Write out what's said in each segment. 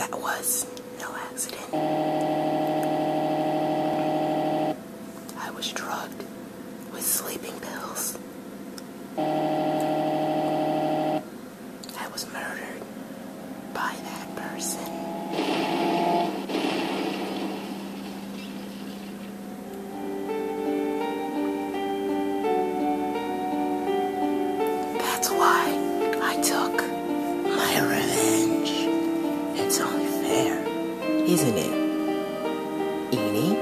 That was no accident. I was drugged with sleeping pills. I was murdered by that person. That's why I took my revenge. It's only fair, isn't it, Eenie?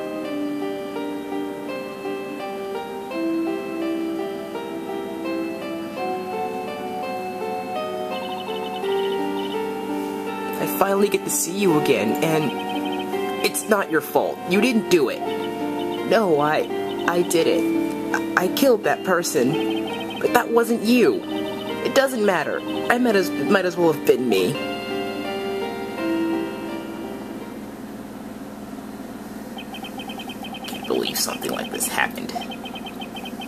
I finally get to see you again, and it's not your fault. You didn't do it. No, I did it. I killed that person, but that wasn't you. It doesn't matter. I might as well have been me. Can't believe something like this happened.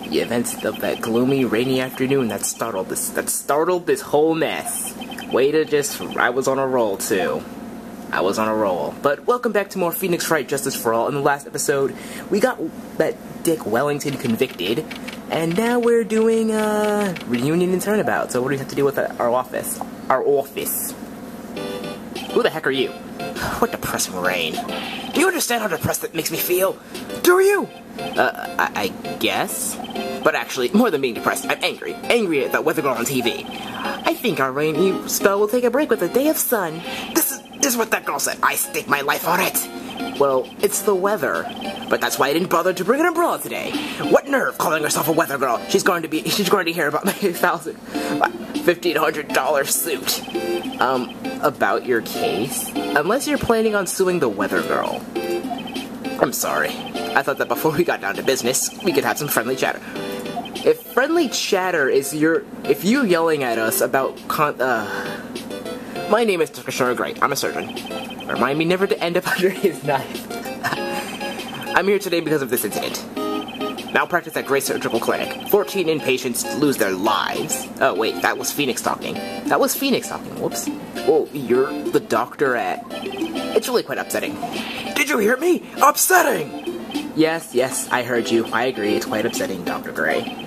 The events of that gloomy, rainy afternoon that startled this whole mess. I was on a roll too. I was on a roll. But welcome back to more Phoenix Wright Justice for All. In the last episode, we got that Dick Wellington convicted, and now we're doing reunion and turnabout. So what do we have to do with our office? Our office. Who the heck are you? What depressing rain. Do you understand how depressed that makes me feel? Do you? I guess. But actually, more than being depressed, I'm angry. Angry at that weather girl on TV. I think our rainy spell will take a break with a day of sun. This is what that girl said. I stake my life on it. Well, it's the weather. But that's why I didn't bother to bring an umbrella today. What nerve calling herself a weather girl? She's going to hear about my $1,500 suit. About your case? Unless you're planning on suing the weather girl. I'm sorry. I thought that before we got down to business, we could have some friendly chatter. If friendly chatter is if you yelling at us about my name is Dr. Wright. I'm a surgeon. Remind me never to end up under his knife. I'm here today because of this incident. Malpractice at Gray Surgical Clinic. 14 inpatients lose their lives. Oh wait, that was Phoenix talking. Whoops. Oh, you're the doctor at... It's really quite upsetting. Did you hear me? Upsetting! Yes, I heard you. I agree, it's quite upsetting, Dr. Gray.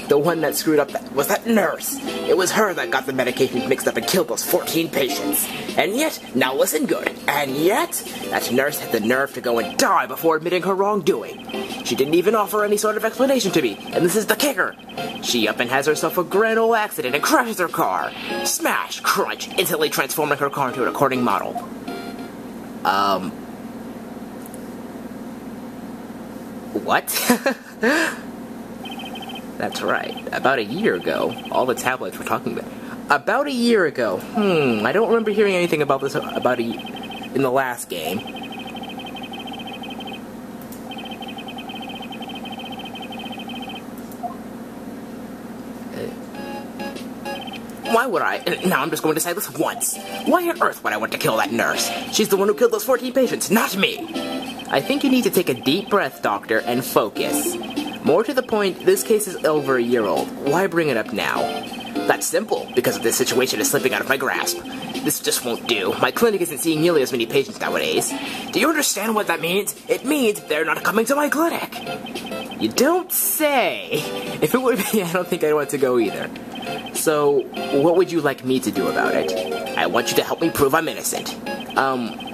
The one that screwed up was that nurse. It was her that got the medications mixed up and killed those 14 patients. And yet, now listen good, and yet, that nurse had the nerve to go and die before admitting her wrongdoing. She didn't even offer any sort of explanation to me, and this is the kicker. She up and has herself a grand old accident and crashes her car. Smash, crunch, instantly transforming her car into an according model. What? That's right. About a year ago, all the tabloids were talking about. About a year ago. I don't remember hearing anything about this in the last game. Why would I? Now I'm just going to say this once. Why on earth would I want to kill that nurse? She's the one who killed those 14 patients, not me. I think you need to take a deep breath, Doctor, and focus. More to the point, this case is over a year old. Why bring it up now? That's simple, because this situation is slipping out of my grasp. This just won't do. My clinic isn't seeing nearly as many patients nowadays. Do you understand what that means? It means they're not coming to my clinic. You don't say. If it were me, I don't think I'd want to go either. So, what would you like me to do about it? I want you to help me prove I'm innocent.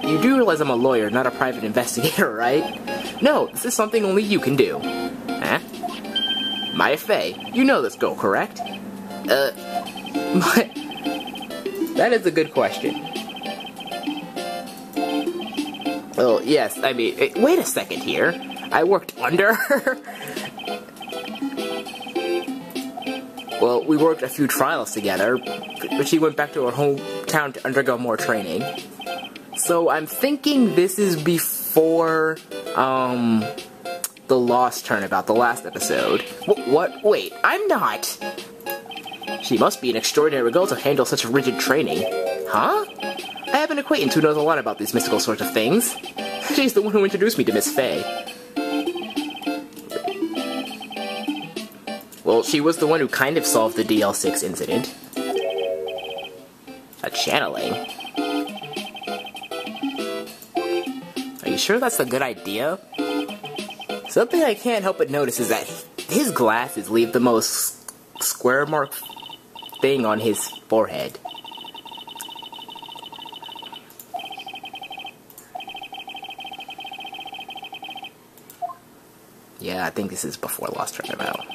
You do realize I'm a lawyer, not a private investigator, right? No, this is something only you can do. Huh? Maya Fey, you know this girl, correct? That is a good question. Well, yes, I mean, wait a second here. I worked under her? Well, we worked a few trials together, but she went back to her hometown to undergo more training. So I'm thinking this is before, the Lost Turnabout, the last episode. What? Wait, I'm not! She must be an extraordinary girl to handle such rigid training. Huh? I have an acquaintance who knows a lot about these mystical sorts of things. She's the one who introduced me to Miss Fey. Well, she was the one who kind of solved the DL6 incident. A channeling. sure that's a good idea? Something I can't help but notice is that his glasses leave the most square mark thing on his forehead. Yeah, I think this is before Lost Turnabout.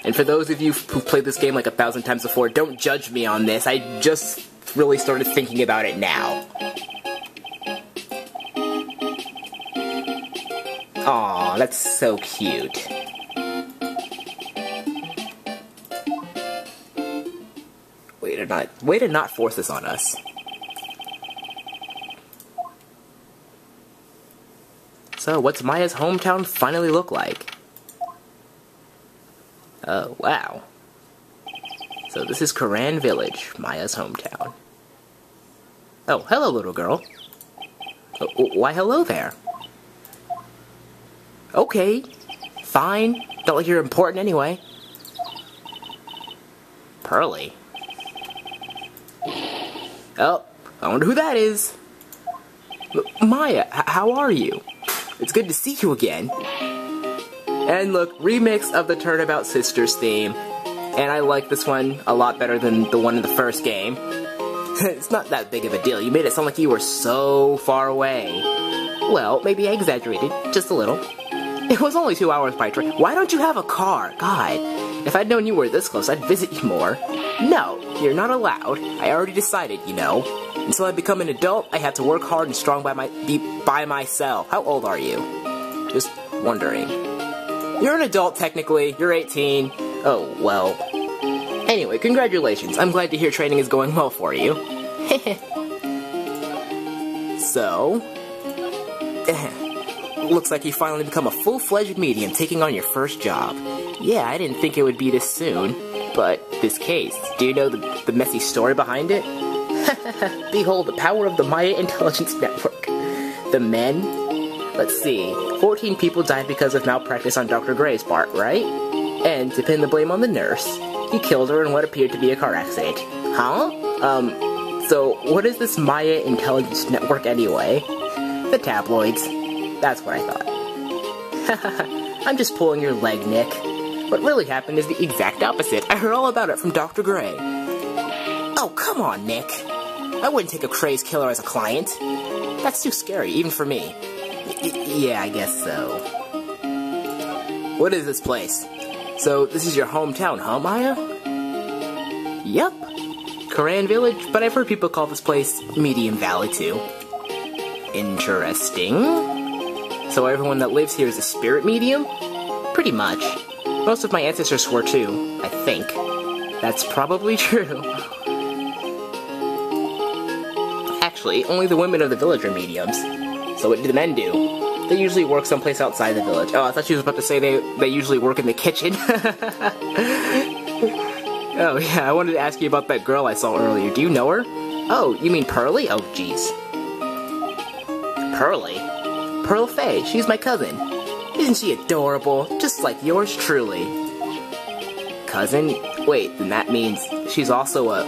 And for those of you who've played this game like 1,000 times before, don't judge me on this. I just really started thinking about it now. Aw, that's so cute. Way to not force this on us. So, what's Maya's hometown finally look like? Oh, wow. So this is Koran Village, Maya's hometown. Oh, hello, little girl. Why, hello there. Okay, fine. Don't like you're important anyway. Pearly. Oh, I wonder who that is. Maya, how are you? It's good to see you again. And look, remix of the Turnabout Sisters theme. And I like this one a lot better than the one in the first game. It's not that big of a deal. You made it sound like you were so far away. Well, maybe I exaggerated, just a little. It was only 2 hours by train. Why don't you have a car? God, if I'd known you were this close, I'd visit you more. No, you're not allowed. I already decided, you know. Until I become an adult, I have to work hard and strong be by myself. How old are you? Just wondering. You're an adult, technically. You're 18. Oh, well. Anyway, congratulations. I'm glad to hear training is going well for you. So... looks like you finally become a full-fledged medium, taking on your first job. Yeah, I didn't think it would be this soon. But this case, do you know the messy story behind it? Behold the power of the Maya Intelligence Network. The men? Let's see. 14 people died because of malpractice on Dr. Gray's part, right? And to pin the blame on the nurse, he killed her in what appeared to be a car accident. Huh? So what is this Maya Intelligence Network anyway? The tabloids. That's what I thought. I'm just pulling your leg, Nick. What really happened is the exact opposite. I heard all about it from Dr. Gray. Oh, come on, Nick. I wouldn't take a crazed killer as a client. That's too scary, even for me. Yeah, I guess so. What is this place? So, this is your hometown, huh, Maya? Yep. Koran Village, but I've heard people call this place Medium Valley, too. Interesting. So everyone that lives here is a spirit medium? Pretty much. Most of my ancestors were too, I think. That's probably true. Actually, only the women of the village are mediums. So what do the men do? They usually work someplace outside the village. Oh, I thought she was about to say they usually work in the kitchen. Oh yeah, I wanted to ask you about that girl I saw earlier. Do you know her? Oh, you mean Pearly? Oh, jeez. Pearly? Pearl Faye, she's my cousin. Isn't she adorable? Just like yours truly. Cousin? Wait, then that means she's also a...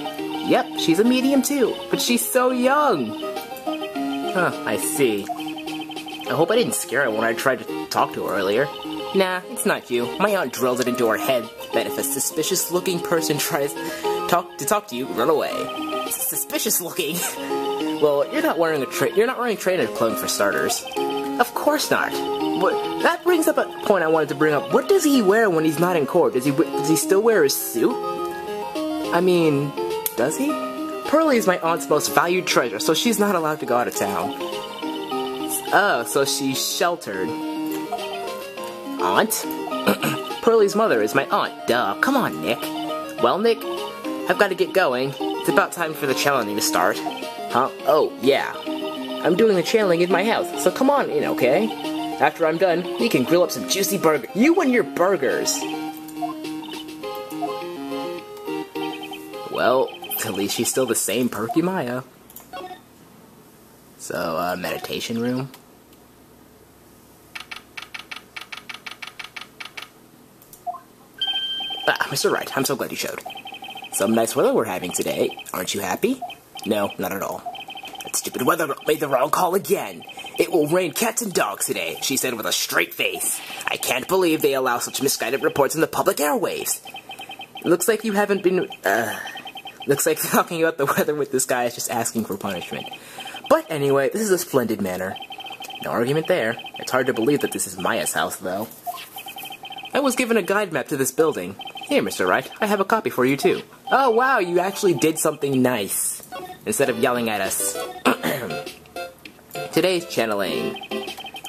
Yep, she's a medium too, but she's so young! Huh, I see. I hope I didn't scare her when I tried to talk to her earlier. Nah, it's not you. My aunt drills it into her head that if a suspicious-looking person tries to talk to you, run away. Suspicious-looking? Well, you're not wearing trainer clothing for starters. Of course not. But that brings up a point I wanted to bring up. What does he wear when he's not in court? Does he still wear his suit? I mean, does he? Pearly is my aunt's most valued treasure, so she's not allowed to go out of town. Oh, so she's sheltered. Aunt? Pearly's mother is my aunt, duh. Come on, Nick. Well, Nick, I've got to get going. It's about time for the channeling to start. Huh? Oh, yeah. I'm doing the channeling in my house, so come on in, okay? After I'm done, you can grill up some juicy burgers. You and your burgers! Well, at least she's still the same perky Maya. So, meditation room? Ah, Mr. Wright, I'm so glad you showed. Some nice weather we're having today. Aren't you happy? No, not at all. That stupid weather made the wrong call again. It will rain cats and dogs today, she said with a straight face. I can't believe they allow such misguided reports in the public airwaves. Looks like you haven't been, looks like talking about the weather with this guy is just asking for punishment. But anyway, this is a splendid manor. No argument there. It's hard to believe that this is Maya's house, though. I was given a guide map to this building. Here, Mr. Wright, I have a copy for you, too. Oh, wow, you actually did something nice. Instead of yelling at us. Today's channeling.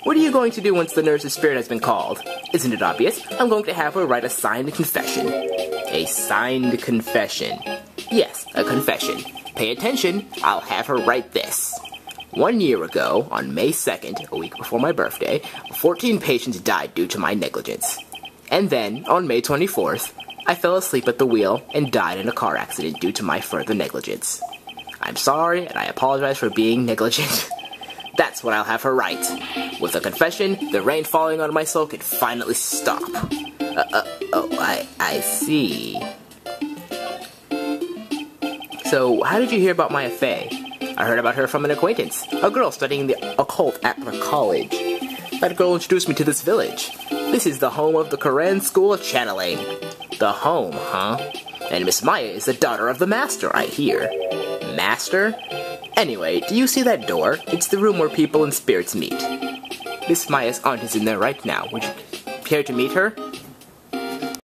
What are you going to do once the nurse's spirit has been called? Isn't it obvious? I'm going to have her write a signed confession. A signed confession. Yes, a confession. Pay attention, I'll have her write this. 1 year ago, on May 2nd, a week before my birthday, 14 patients died due to my negligence. And then, on May 24th, I fell asleep at the wheel and died in a car accident due to my further negligence. I'm sorry, and I apologize for being negligent. That's what I'll have her write. With a confession, the rain falling on my soul can finally stop. I see. So, how did you hear about Maya Fey? I heard about her from an acquaintance, a girl studying the occult at her college. That girl introduced me to this village. This is the home of the Koran School of Channeling. The home, huh? And Miss Maya is the daughter of the master, I hear. Master? Anyway, do you see that door? It's the room where people and spirits meet. Miss Maya's aunt is in there right now. Would you care to meet her?